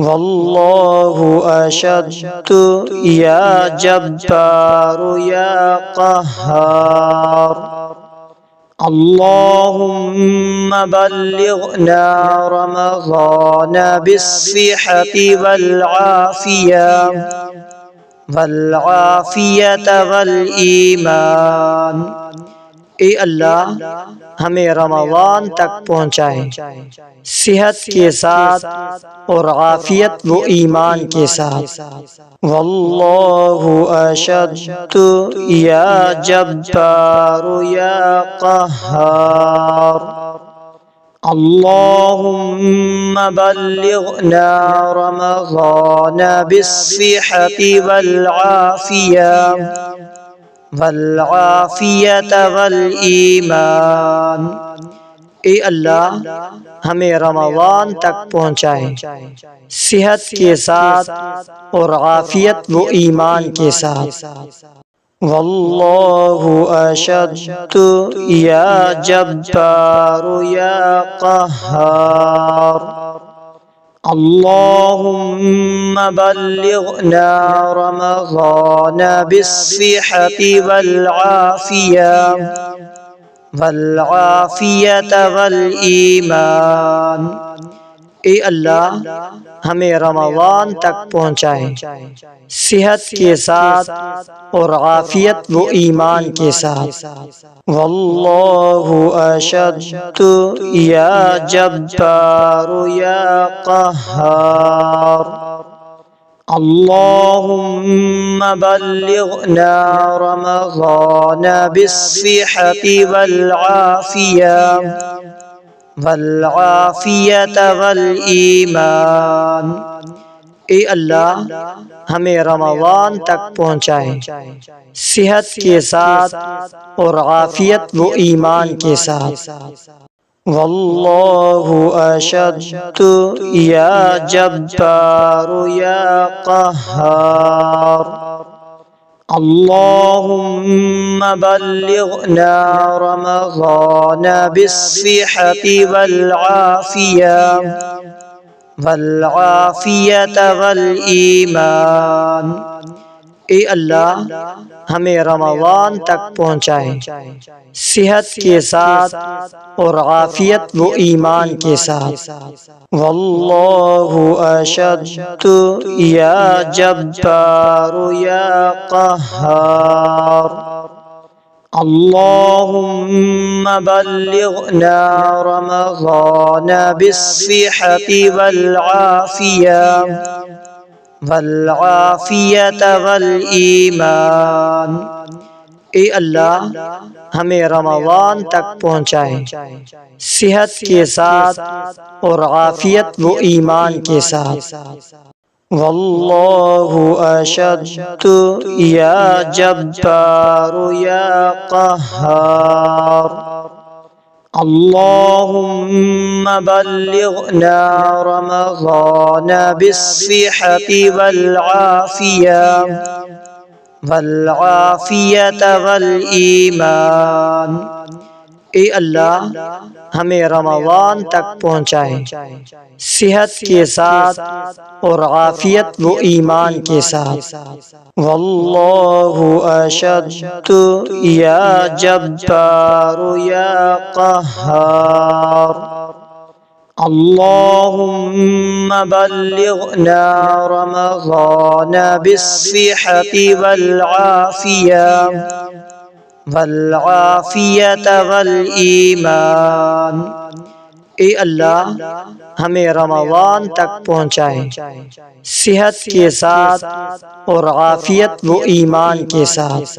واللہ اشد یا جبار یا قہار اللہم بلغنا رمضان بالصحة والعافیت والایمان۔ اے اللہ ہمیں رمضان تک پہنچائے صحت کے ساتھ اور عافیت و ایمان کے ساتھ۔ واللہ اشد یا جبار یا قہار اللہم بلغنا رمضان بالصحة والعافیت والایمان۔ اے اللہ ہمیں رمضان تک پہنچائے صحت کے ساتھ اور عافیت و ایمان کے ساتھ۔ واللہ اشد یا جبار یا قہار اللہم بلغنا رمضان بالصحة والعافیت والایمان۔ اے اللہ ہمیں رمضان تک پہنچائے صحت کے ساتھ اور عافیت و ایمان کے ساتھ۔ واللہ اشد یا جبار یا قہار اللہم بلغنا رمضان بالصحة والعافیت والایمان۔ اے اللہ ہمیں رمضان تک پہنچائے صحت کے ساتھ اور عافیت و ایمان کے ساتھ۔ واللہ اشد یا جبار یا قہار اللہم بلغنا رمضان بالصحة والعافیت والایمان۔ اے اللہ ہمیں رمضان تک پہنچائے صحت کے ساتھ اور عافیت و ایمان کے ساتھ۔ واللہ اشد یا جبار یا قہار اللہم بلغنا رمضان بالصحة والعافیت والایمان۔ اے اللہ ہمیں رمضان تک پہنچائے صحت کے ساتھ اور عافیت و ایمان کے ساتھ۔ واللہ اشد یا جبار یا قہار اللہم بلغنا رمضان بالصحة والعافیت والایمان۔ اے اللہ ہمیں رمضان تک پہنچائے صحت کے ساتھ اور عافیت و ایمان کے ساتھ۔ واللہ اشد یا جبار یا قہار اللہم بلغنا رمضان بالصحة والعافیت والایمان۔ اے اللہ ہمیں رمضان تک پہنچائے صحت کے ساتھ اور عافیت و ایمان کے ساتھ۔